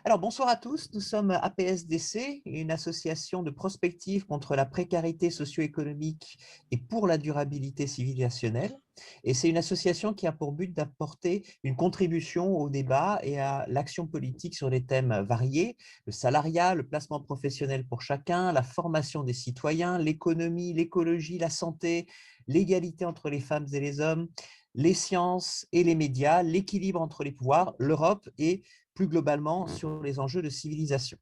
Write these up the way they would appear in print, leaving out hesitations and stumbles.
Alors, bonsoir à tous. Nous sommes APSDC, une association de prospective contre la précarité socio-économique et pour la durabilité civilisationnelle. Et c'est une association qui a pour but d'apporter une contribution au débat et à l'action politique sur des thèmes variés, le salariat, le placement professionnel pour chacun, la formation des citoyens, l'économie, l'écologie, la santé, l'égalité entre les femmes et les hommes, les sciences et les médias, l'équilibre entre les pouvoirs, l'Europe et plus globalement sur les enjeux de civilisation.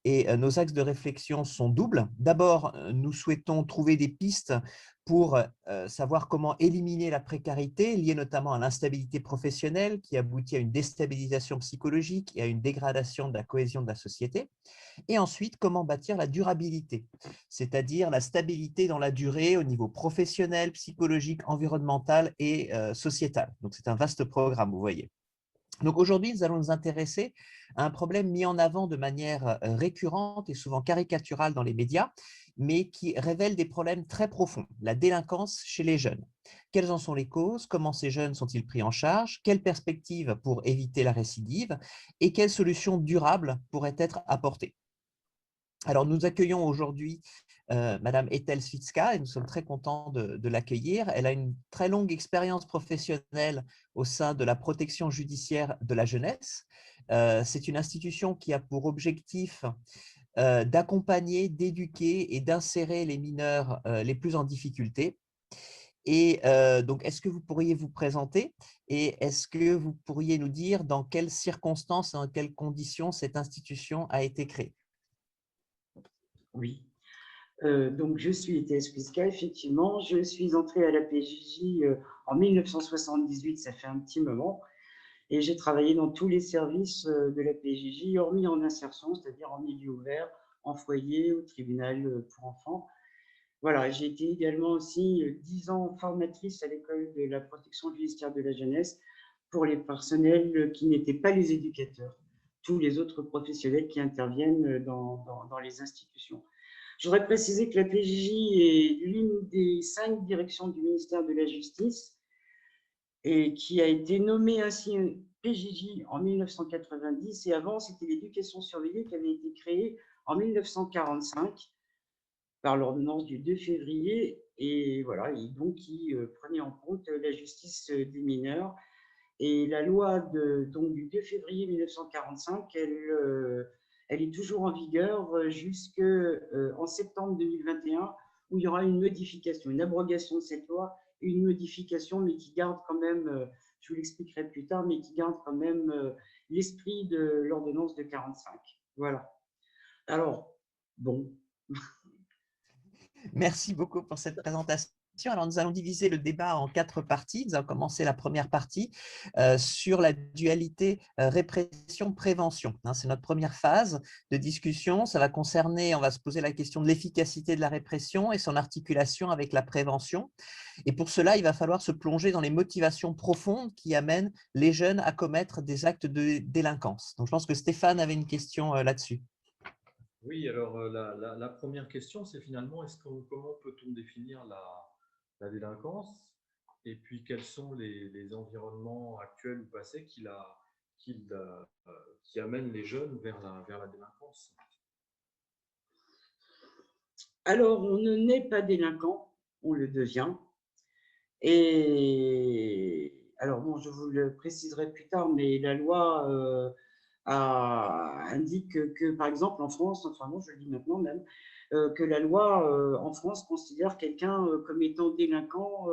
Et nos axes de réflexion sont doubles. D'abord, nous souhaitons trouver des pistes pour savoir comment éliminer la précarité liée notamment à l'instabilité professionnelle qui aboutit à une déstabilisation psychologique et à une dégradation de la cohésion de la société. Et ensuite, comment bâtir la durabilité, c'est-à-dire la stabilité dans la durée au niveau professionnel, psychologique, environnemental et sociétal. Donc, c'est un vaste programme, vous voyez. Donc aujourd'hui, nous allons nous intéresser à un problème mis en avant de manière récurrente et souvent caricaturale dans les médias, mais qui révèle des problèmes très profonds, la délinquance chez les jeunes. Quelles en sont les causes? Comment ces jeunes sont-ils pris en charge? Quelles perspectives pour éviter la récidive? Et quelles solutions durables pourraient être apportées? Alors, nous accueillons aujourd'hui Madame Ethel Switzka et nous sommes très contents de l'accueillir. Elle a une très longue expérience professionnelle au sein de la protection judiciaire de la jeunesse. C'est une institution qui a pour objectif d'accompagner, d'éduquer et d'insérer les mineurs les plus en difficulté. Et donc, est-ce que vous pourriez vous présenter et est-ce que vous pourriez nous dire dans quelles circonstances et dans quelles conditions cette institution a été créée? Oui, donc je suis ETS Pisca, effectivement. Je suis entrée à la PJJ en 1978, ça fait un petit moment, et j'ai travaillé dans tous les services de la PJJ, hormis en insertion, c'est-à-dire en milieu ouvert, en foyer, au tribunal pour enfants. Voilà, j'ai été également aussi 10 ans formatrice à l'école de la protection judiciaire de la jeunesse pour les personnels qui n'étaient pas les éducateurs, tous les autres professionnels qui interviennent dans les institutions. Je voudrais préciser que la PJJ est l'une des 5 directions du ministère de la Justice et qui a été nommée ainsi PJJ en 1990. Et avant, c'était l'éducation surveillée qui avait été créée en 1945 par l'ordonnance du 2 février. Et voilà, et donc qui prenait en compte la justice des mineurs. Et la loi donc, du 2 février 1945, elle est toujours en vigueur jusqu'en septembre 2021, où il y aura une modification, une abrogation de cette loi, une modification, mais qui garde quand même, je vous l'expliquerai plus tard, mais qui garde quand même l'esprit de l'ordonnance de 45. Voilà. Alors, bon. Merci beaucoup pour cette présentation. Alors, nous allons diviser le débat en 4 parties. Nous allons commencer la première partie sur la dualité répression-prévention. C'est notre première phase de discussion. Ça va concerner, on va se poser la question de l'efficacité de la répression et son articulation avec la prévention. Et pour cela, il va falloir se plonger dans les motivations profondes qui amènent les jeunes à commettre des actes de délinquance. Donc, je pense que Stéphane avait une question là-dessus. Oui, alors la première question, c'est finalement, comment peut-on définir la délinquance et puis quels sont les environnements actuels ou passés qui amènent les jeunes vers la délinquance? Alors, on ne naît pas délinquant, on le devient. Et alors, bon, je vous le préciserai plus tard, mais la loi indique que, par exemple, en France, enfin bon, je le dis maintenant même, que la loi en France considère quelqu'un comme étant délinquant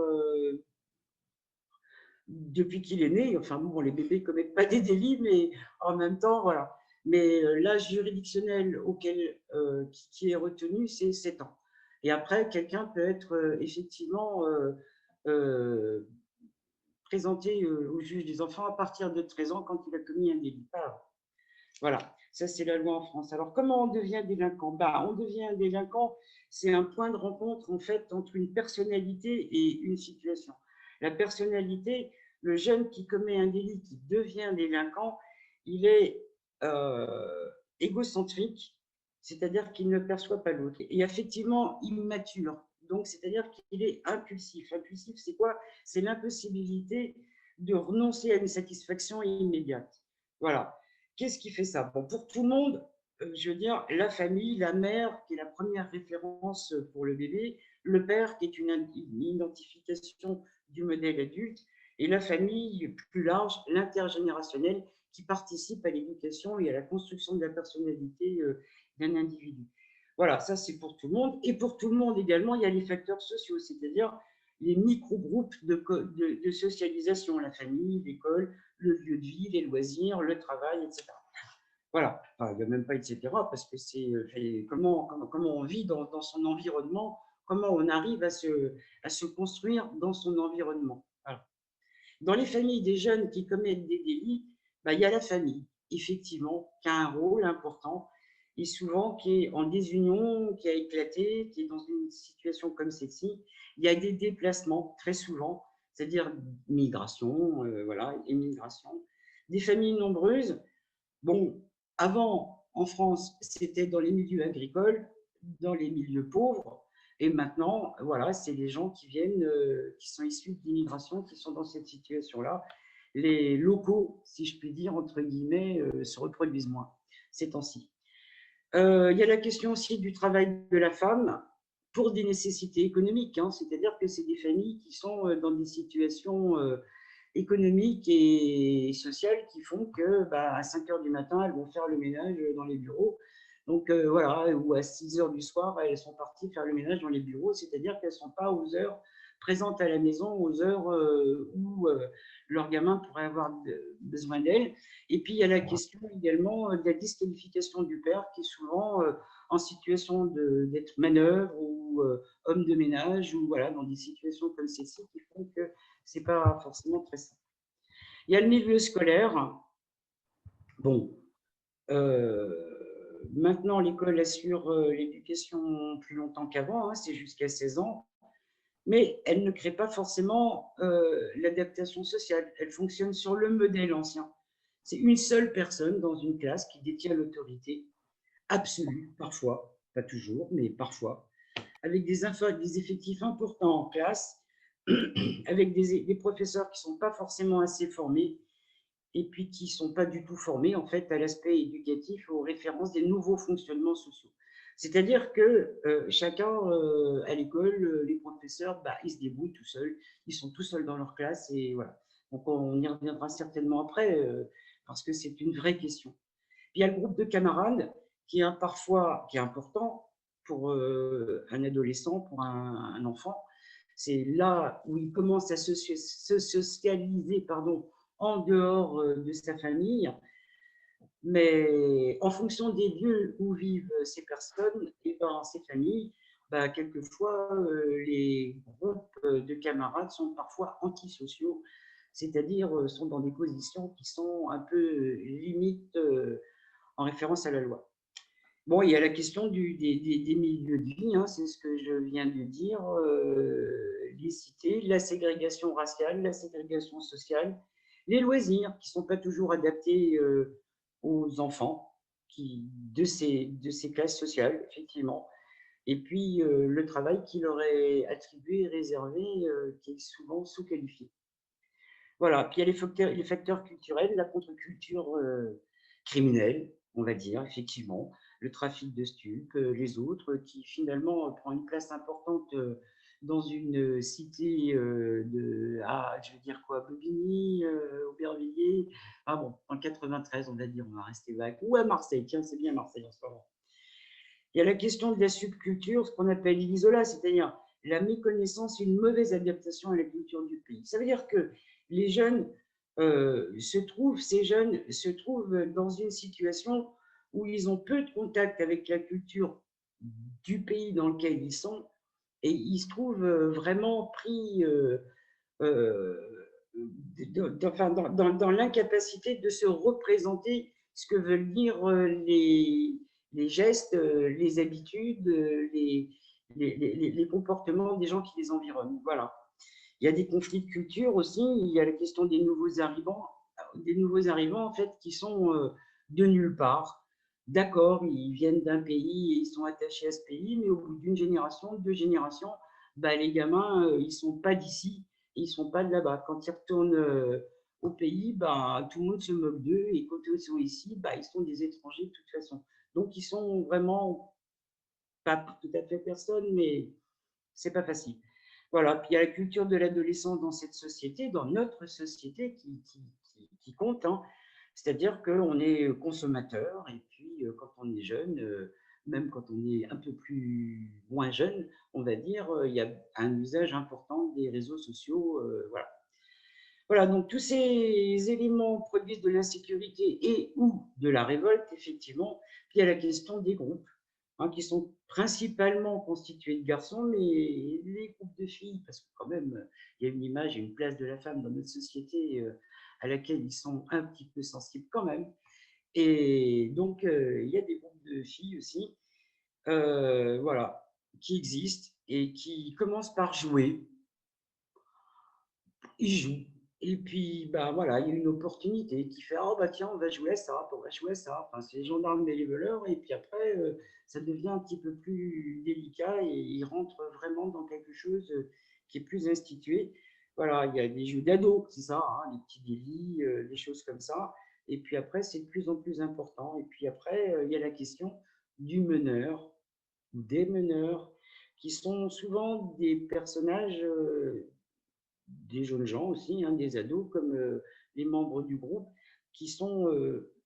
depuis qu'il est né. Enfin bon, les bébés ne commettent pas des délits, mais en même temps, voilà. Mais l'âge juridictionnel qui est retenu, c'est 7 ans. Et après, quelqu'un peut être effectivement euh, présenté au juge des enfants à partir de 13 ans quand il a commis un délit. Voilà, ça c'est la loi en France. Alors comment on devient délinquant? On devient délinquant, c'est un point de rencontre en fait entre une personnalité et une situation. La personnalité, le jeune qui commet un délit, qui devient délinquant, il est égocentrique, c'est-à-dire qu'il ne perçoit pas l'autre, et effectivement immature, donc c'est-à-dire qu'il est impulsif. Impulsif, c'est quoi? C'est l'impossibilité de renoncer à une satisfaction immédiate. Voilà. Qu'est-ce qui fait ça? Bon, pour tout le monde, je veux dire, la famille, la mère qui est la première référence pour le bébé, le père qui est une identification du modèle adulte, et la famille plus large, l'intergénérationnel, qui participe à l'éducation et à la construction de la personnalité d'un individu. Voilà, ça c'est pour tout le monde. Et pour tout le monde également, il y a les facteurs sociaux, c'est-à-dire les micro-groupes de socialisation, la famille, l'école, le lieu de vie, les loisirs, le travail, etc. Voilà, enfin, il n'y a même pas etc. parce que c'est comment on vit dans son environnement, comment on arrive à se construire dans son environnement. Voilà. Dans les familles des jeunes qui commettent des délits, bah, il y a la famille, effectivement, qui a un rôle important et souvent qui est en désunion, qui a éclaté, qui est dans une situation comme celle-ci. Il y a des déplacements, très souvent, c'est-à-dire migration, voilà, émigration. Des familles nombreuses. Bon, avant, en France, c'était dans les milieux agricoles, dans les milieux pauvres. Et maintenant, voilà, c'est les gens qui viennent, qui sont issus de l'immigration, qui sont dans cette situation-là. Les locaux, si je puis dire, entre guillemets, se reproduisent moins ces temps-ci. Il y a la question aussi du travail de la femme pour des nécessités économiques, hein, c'est-à-dire que c'est des familles qui sont dans des situations économiques et sociales qui font que bah, à 5 heures du matin, elles vont faire le ménage dans les bureaux. Donc voilà, ou à 6 heures du soir, elles sont parties faire le ménage dans les bureaux, c'est-à-dire qu'elles ne sont pas aux heures présentes à la maison, aux heures où leur gamin pourrait avoir besoin d'elles. Et puis, il y a la question également de la disqualification du père qui est souvent en situation d'être manœuvre ou homme de ménage ou voilà, dans des situations comme celle-ci qui font que ce n'est pas forcément très simple. Il y a le milieu scolaire. Bon, maintenant, l'école assure l'éducation plus longtemps qu'avant, hein, c'est jusqu'à 16 ans, mais elle ne crée pas forcément l'adaptation sociale. Elle fonctionne sur le modèle ancien. C'est une seule personne dans une classe qui détient l'autorité absolue, parfois, pas toujours, mais parfois, avec des effectifs importants en classe, avec des professeurs qui ne sont pas forcément assez formés et puis qui ne sont pas du tout formés en fait à l'aspect éducatif, aux références des nouveaux fonctionnements sociaux. C'est-à-dire que chacun à l'école, les professeurs, bah, ils se débrouillent tout seuls, ils sont tout seuls dans leur classe et voilà. Donc on y reviendra certainement après parce que c'est une vraie question. Puis il y a le groupe de camarades qui est parfois qui est important pour un adolescent, pour un enfant. C'est là où il commence à se socialiser, pardon, en dehors de sa famille, mais en fonction des lieux où vivent ces personnes et ben, ces familles, bah, quelquefois les groupes de camarades sont parfois antisociaux, c'est-à-dire sont dans des positions qui sont un peu limites en référence à la loi. Bon, il y a la question des milieux de vie, hein, c'est ce que je viens de dire, les cités, la ségrégation raciale, la ségrégation sociale, les loisirs qui ne sont pas toujours adaptés aux enfants de ces classes sociales, effectivement. Et puis le travail qui leur est attribué et réservé, qui est souvent sous-qualifié. Voilà, puis il y a les facteurs culturels, la contre-culture criminelle, on va dire, effectivement, le trafic de stupes, les autres, qui finalement prend une place importante dans une cité je veux dire quoi, Bobigny, Aubervilliers, ah bon, en 93, on va dire, on va rester vague, ou à Marseille, tiens, c'est bien Marseille en ce moment. Il y a la question de la subculture, ce qu'on appelle l'isola, c'est-à-dire la méconnaissance et une mauvaise adaptation à la culture du pays. Ça veut dire que les jeunes ces jeunes se trouvent dans une situation où ils ont peu de contact avec la culture du pays dans lequel ils sont et ils se trouvent vraiment pris dans l'incapacité de se représenter ce que veulent dire les gestes, les habitudes, les comportements des gens qui les environnent. Voilà. Il y a des conflits de culture aussi. Il y a la question des nouveaux arrivants en fait qui sont de nulle part. D'accord, ils viennent d'un pays et ils sont attachés à ce pays, mais au bout d'une génération, 2 générations, bah, les gamins, ils ne sont pas d'ici, ils ne sont pas de là-bas. Quand ils retournent au pays, bah, tout le monde se moque d'eux et quand ils sont ici, bah, ils sont des étrangers de toute façon. Donc, ils sont vraiment pas tout à fait personne, mais c'est pas facile. Voilà, puis il y a la culture de l'adolescence dans cette société, dans notre société qui compte, hein. C'est-à-dire qu'on est consommateur et puis quand on est jeune, même quand on est un peu plus moins jeune, on va dire, il y a un usage important des réseaux sociaux, voilà. Voilà, donc tous ces éléments produisent de l'insécurité et ou de la révolte, effectivement. Puis il y a la question des groupes, hein, qui sont principalement constitués de garçons, mais les groupes de filles, parce que quand même, il y a une image et une place de la femme dans notre société à laquelle ils sont un petit peu sensibles quand même. Et donc, il y a des groupes de filles aussi, voilà, qui existent et qui commencent par jouer. Ils jouent. Et puis, bah, voilà, il y a une opportunité qui fait: «Oh bah tiens, on va jouer à ça, on va jouer à ça». Enfin, c'est les gendarmes et les voleurs et puis après, ça devient un petit peu plus délicat et ils rentrent vraiment dans quelque chose, qui est plus institué. Voilà, il y a des jeux d'ados, c'est ça, hein, les petits délits, des choses comme ça et puis après, c'est de plus en plus important et puis après, il y a la question du meneur ou des meneurs qui sont souvent des personnages, des jeunes gens aussi, hein, des ados comme les membres du groupe, qui sont,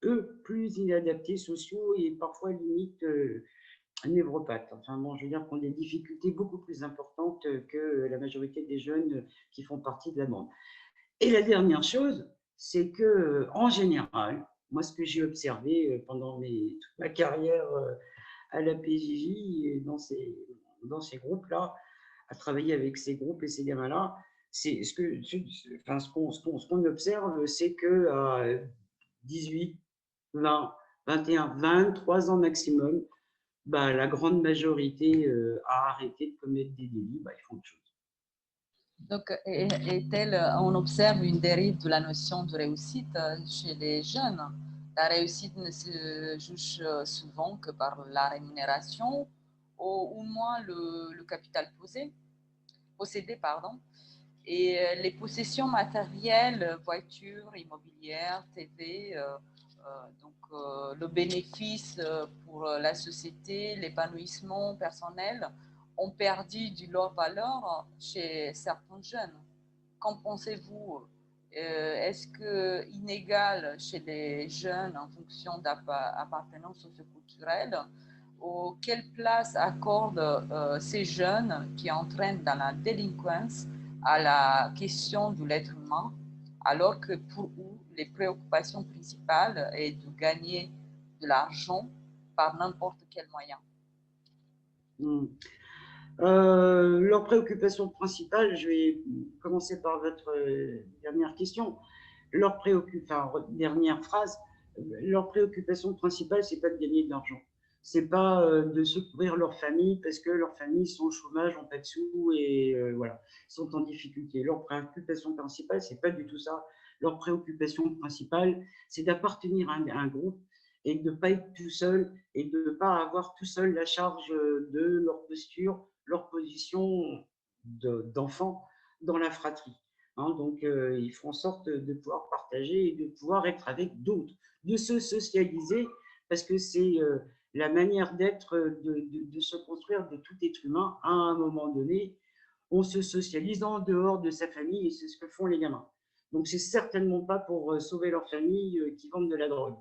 eux, plus inadaptés sociaux et parfois limite névropathes. Enfin bon, je veux dire qu'on a des difficultés beaucoup plus importantes que la majorité des jeunes qui font partie de la bande. Et la dernière chose, c'est que en général, moi, ce que j'ai observé pendant toute ma carrière à la PJJ et dans ces groupes-là, à travailler avec ces groupes et ces gamins-là, c'est enfin, ce qu'on observe, c'est qu'à 18, 20, 21, 23 ans maximum, bah, la grande majorité a arrêté de commettre des délits, bah, ils font autre chose. Donc, on observe une dérive de la notion de réussite chez les jeunes. La réussite ne se juge souvent que par la rémunération ou au moins le capital possédé, pardon. Et les possessions matérielles, voitures, immobilières, TV, le bénéfice pour la société, l'épanouissement personnel ont perdu de leur valeur chez certains jeunes. Qu'en pensez-vous? Est-ce que inégal chez les jeunes en fonction d'appartenance socioculturelle? Ou quelle place accordent ces jeunes qui entraînent dans la délinquance à la question de l'être humain, alors que pour eux, les préoccupations principales est de gagner de l'argent par n'importe quel moyen? Leur préoccupation principale, je vais commencer par votre dernière question. Dernière phrase, leur préoccupation principale, c'est pas de gagner de l'argent. C'est pas de secourir leur famille parce que leur famille sont au chômage, n'ont pas de sous et voilà, sont en difficulté. Leur préoccupation principale, c'est pas du tout ça. Leur préoccupation principale, c'est d'appartenir à un groupe et de ne pas être tout seul et de ne pas avoir tout seul la charge de leur posture, leur position d'enfant dans la fratrie. Hein, donc, ils font en sorte de pouvoir partager et de pouvoir être avec d'autres, de se socialiser, parce que c'est la manière d'être, de se construire de tout être humain à un moment donné. On se socialise en dehors de sa famille et c'est ce que font les gamins. Donc, c'est certainement pas pour sauver leur famille qui vendent de la drogue.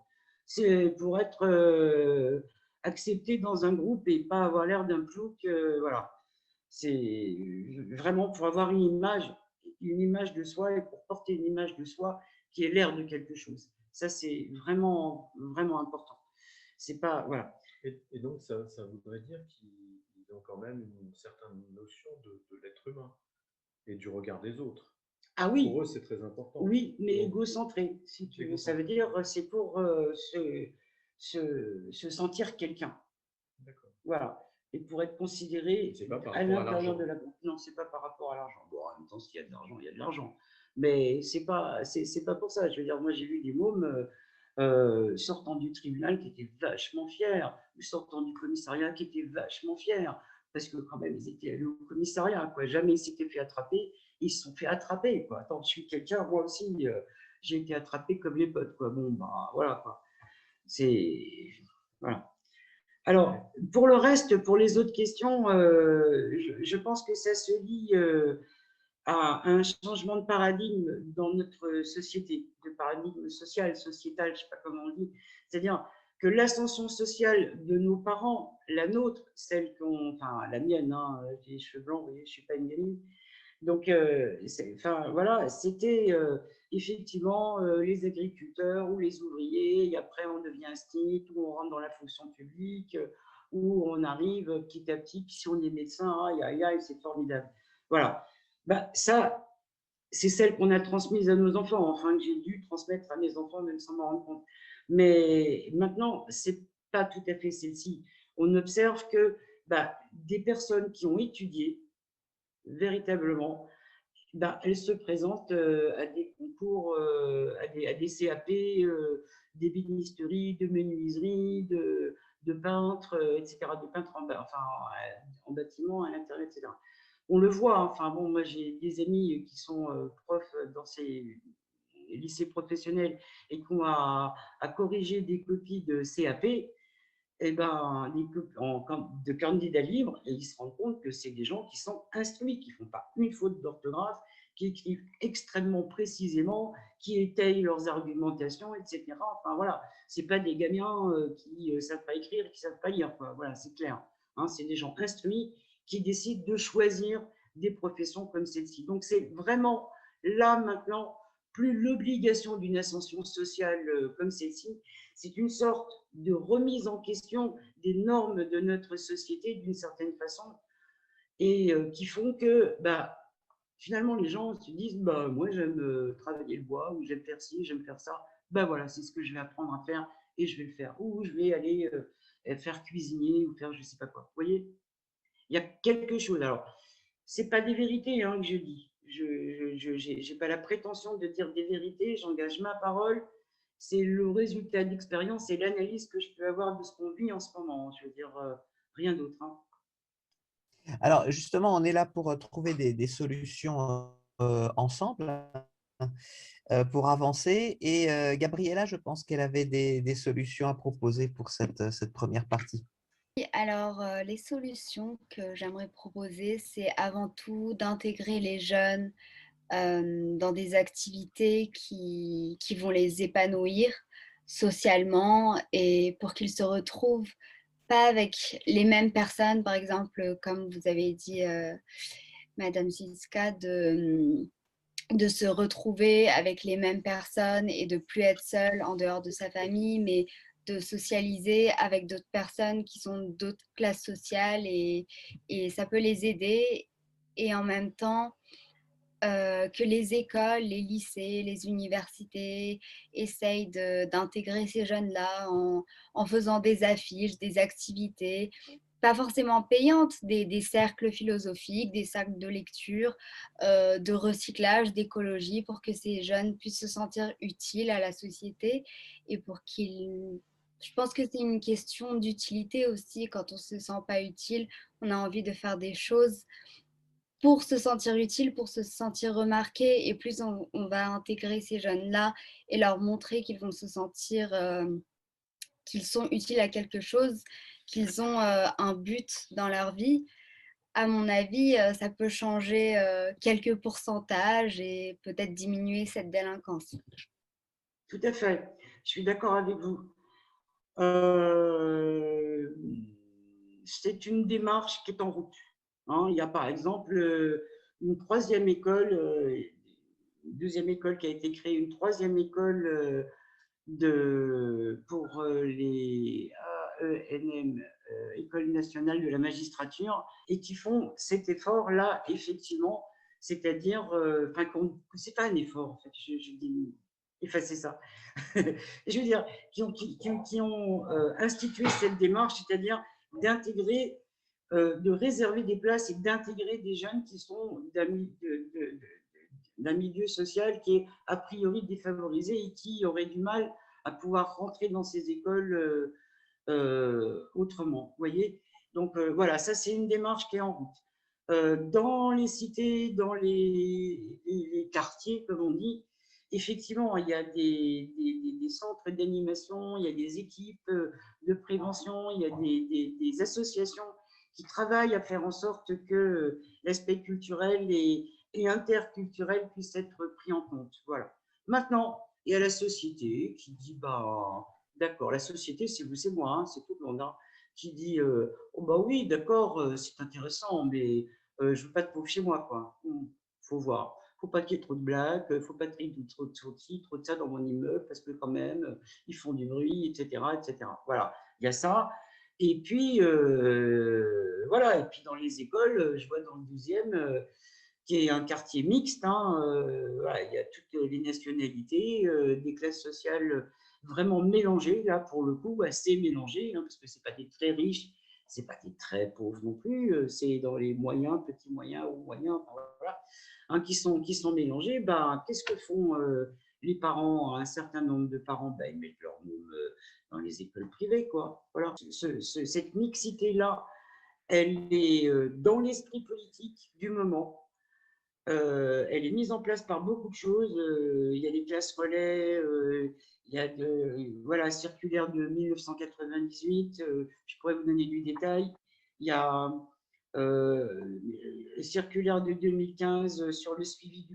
C'est pour être accepté dans un groupe et pas avoir l'air d'un plouc. Voilà. C'est vraiment pour avoir une image de soi et pour porter une image de soi qui est l'air de quelque chose. Ça, c'est vraiment, vraiment important. C'est pas, voilà. Et donc, ça voudrait dire qu'ils ont quand même une certaine notion de l'être humain et du regard des autres. Ah oui. Pour eux, c'est très important. Oui, mais égocentré, si tu veux. Ça veut dire, c'est pour se sentir quelqu'un. D'accord. Voilà. Et pour être considéré à l'intérieur de la groupe. Non, c'est pas par rapport à l'argent. Bon, en même temps, s'il y a de l'argent, il y a de l'argent. Mais c'est pas pour ça. Je veux dire, moi, j'ai vu des mômes sortant du tribunal qui étaient vachement fiers, ou sortant du commissariat qui étaient vachement fiers, parce que quand même, ils étaient allés au commissariat, quoi. Jamais ils s'étaient fait attraper, ils se sont fait attraper, quoi. Attends, je suis quelqu'un, moi aussi, j'ai été attrapée comme les potes, quoi. Bon, bah, voilà, quoi. C'est… Voilà. Alors, pour le reste, pour les autres questions, je pense que ça se lie à un changement de paradigme dans notre société, de paradigme social, sociétal, je ne sais pas comment on dit. C'est-à-dire que l'ascension sociale de nos parents, la nôtre, celle enfin la mienne, hein, j'ai les cheveux blancs, vous voyez, je ne suis pas une gamine. Donc, enfin, voilà, c'était effectivement les agriculteurs ou les ouvriers, et après on devient un SNIT, ou on rentre dans la fonction publique, où on arrive petit à petit, puis si on est médecin, aïe, aïe, aïe, c'est formidable. Voilà. Ben, ça, c'est celle qu'on a transmise à nos enfants, enfin que j'ai dû transmettre à mes enfants, même sans m'en rendre compte. Mais maintenant, c'est pas tout à fait celle-ci. On observe que des personnes qui ont étudié véritablement, elles se présentent à des concours, à des CAP, d'ébénisterie, de menuiserie, de peintres, etc., de peintres en bâtiment, à l'intérieur, etc. On le voit, hein. Enfin bon, moi j'ai des amis qui sont profs dans ces lycées professionnels et qui ont à corriger des copies de CAP, et de candidats libres, et ils se rendent compte que c'est des gens qui sont instruits, qui ne font pas une faute d'orthographe, qui écrivent extrêmement précisément, qui étayent leurs argumentations, etc. Enfin voilà, ce n'est pas des gamins qui ne savent pas écrire, qui ne savent pas lire, quoi. Voilà, c'est clair. Hein, c'est des gens instruits qui décident de choisir des professions comme celle-ci. Donc c'est vraiment là maintenant, plus l'obligation d'une ascension sociale comme celle-ci, c'est une sorte de remise en question des normes de notre société d'une certaine façon, et qui font que finalement les gens se disent moi j'aime travailler le bois, ou j'aime faire ci, j'aime faire ça, voilà, c'est ce que je vais apprendre à faire et je vais le faire, ou je vais aller faire cuisiner ou faire je sais pas quoi. Vous voyez, il y a quelque chose. Alors, c'est pas des vérités hein, que je dis. Je n'ai pas la prétention de dire des vérités, j'engage ma parole. C'est le résultat d'expérience et l'analyse que je peux avoir de ce qu'on vit en ce moment. Je veux dire, rien d'autre. Hein. Alors, justement, on est là pour trouver des solutions ensemble, pour avancer. Et Gabriella, je pense qu'elle avait des solutions à proposer pour cette première partie. Alors, les solutions que j'aimerais proposer, c'est avant tout d'intégrer les jeunes dans des activités qui vont les épanouir socialement, et pour qu'ils se retrouvent pas avec les mêmes personnes, par exemple, comme vous avez dit, Madame Ziska, de se retrouver avec les mêmes personnes et de plus être seul en dehors de sa famille, mais de socialiser avec d'autres personnes qui sont d'autres classes sociales, et ça peut les aider. Et en même temps, que les écoles, les lycées, les universités essayent d'intégrer ces jeunes-là en faisant des affiches, des activités, pas forcément payantes, des cercles philosophiques, des cercles de lecture, de recyclage, d'écologie, pour que ces jeunes puissent se sentir utiles à la société, et pour qu'ils… Je pense que c'est une question d'utilité aussi. Quand on ne se sent pas utile, on a envie de faire des choses pour se sentir utile, pour se sentir remarqué, et plus on va intégrer ces jeunes-là et leur montrer qu'ils vont se sentir qu'ils sont utiles à quelque chose, qu'ils ont un but dans leur vie, à mon avis, ça peut changer quelques pourcentages et peut-être diminuer cette délinquance. Tout à fait, je suis d'accord avec vous. C'est une démarche qui est en route. Hein. Il y a par exemple une troisième école, une deuxième école qui a été créée, une troisième école pour les AENM, École nationale de la magistrature, et qui font cet effort-là, effectivement, c'est-à-dire, c'est pas un effort, en fait, je dis, effacez ça. Je veux dire, qui ont institué cette démarche, c'est-à-dire d'intégrer, de réserver des places et d'intégrer des jeunes qui sont d'un milieu social qui est a priori défavorisé et qui auraient du mal à pouvoir rentrer dans ces écoles autrement. Vous voyez, donc voilà, ça c'est une démarche qui est en route. Dans les cités, dans les quartiers, comme on dit, effectivement, il y a des centres d'animation, il y a des équipes de prévention, il y a des associations qui travaillent à faire en sorte que l'aspect culturel et interculturel puisse être pris en compte. Voilà. Maintenant, il y a la société qui dit, bah, d'accord, la société, c'est vous, c'est moi, hein, c'est tout le monde, hein, qui dit, oh bah oui, d'accord, c'est intéressant, mais je veux pas de pauvres chez moi, quoi. Faut voir. Faut pas qu'il y ait trop de blagues, faut pas qu'il y ait trop de ci, trop de ça dans mon immeuble, parce que quand même, ils font du bruit, etc., etc. Voilà, il y a ça. Et puis, voilà, et puis dans les écoles, je vois dans le 12e, qui est un quartier mixte, hein, voilà, il y a toutes les nationalités, des classes sociales vraiment mélangées, là, pour le coup, assez mélangées, hein, parce que ce n'est pas des très riches, ce n'est pas des très pauvres non plus, c'est dans les moyens, petits moyens ou moyens, voilà, hein, qui sont mélangés. Ben, qu'est-ce que font les parents? Un certain nombre de parents, ben, ils mettent leur môme dans les écoles privées, quoi. Voilà. Cette mixité-là, elle est dans l'esprit politique du moment. Elle est mise en place par beaucoup de choses. Il y a les classes relais, il y a voilà, circulaire de 1998, je pourrais vous donner du détail. Il y a circulaire de 2015 sur le suivi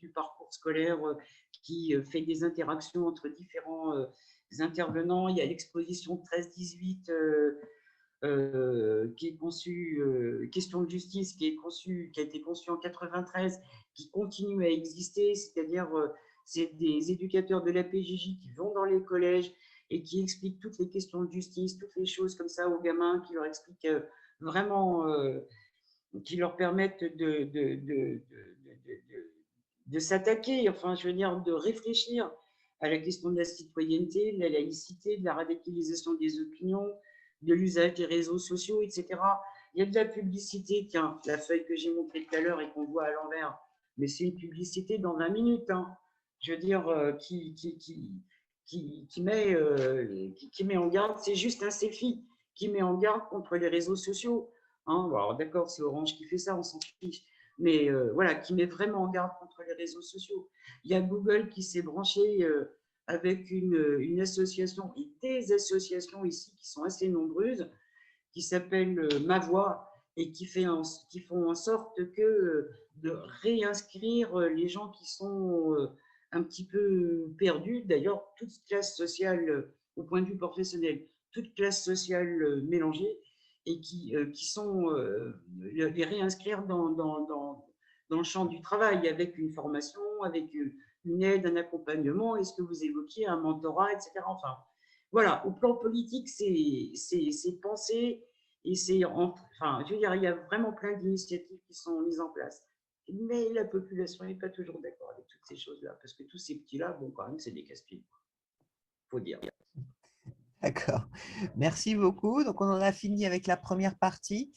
du parcours scolaire qui fait des interactions entre différents intervenants. Il y a l'exposition 13-18 qui est conçue, question de justice, qui a été conçue en 93, qui continue à exister, c'est-à-dire c'est des éducateurs de la PJJ qui vont dans les collèges et qui expliquent toutes les questions de justice, toutes les choses comme ça aux gamins, qui leur expliquent vraiment, qui leur permettent de s'attaquer, enfin, je veux dire, de réfléchir à la question de la citoyenneté, de la laïcité, de la radicalisation des opinions, de l'usage des réseaux sociaux, etc. Il y a de la publicité, tiens, la feuille que j'ai montrée tout à l'heure et qu'on voit à l'envers, mais c'est une publicité dans 20 minutes, hein. Je veux dire, qui met en garde, c'est juste un selfie qui met en garde contre les réseaux sociaux. Hein. Alors d'accord, c'est Orange qui fait ça, on s'en fiche, mais voilà, qui met vraiment en garde contre les réseaux sociaux. Il y a Google qui s'est branché avec une association et des associations ici qui sont assez nombreuses, qui s'appellent Ma Voix et qui font en sorte que de réinscrire les gens qui sont un petit peu perdus, d'ailleurs, toute classe sociale au point de vue professionnel, toute classe sociale mélangée, et qui sont les réinscrire dans le champ du travail avec une formation, avec une aide, un accompagnement, et ce que vous évoquiez, un mentorat, etc. Enfin, voilà, au plan politique, c'est pensé et enfin, je veux dire, il y a vraiment plein d'initiatives qui sont mises en place. Mais la population n'est pas toujours d'accord avec toutes ces choses-là, parce que tous ces petits-là, bon, quand même, c'est des casse-pieds, faut dire. D'accord. Merci beaucoup. Donc, on en a fini avec la première partie.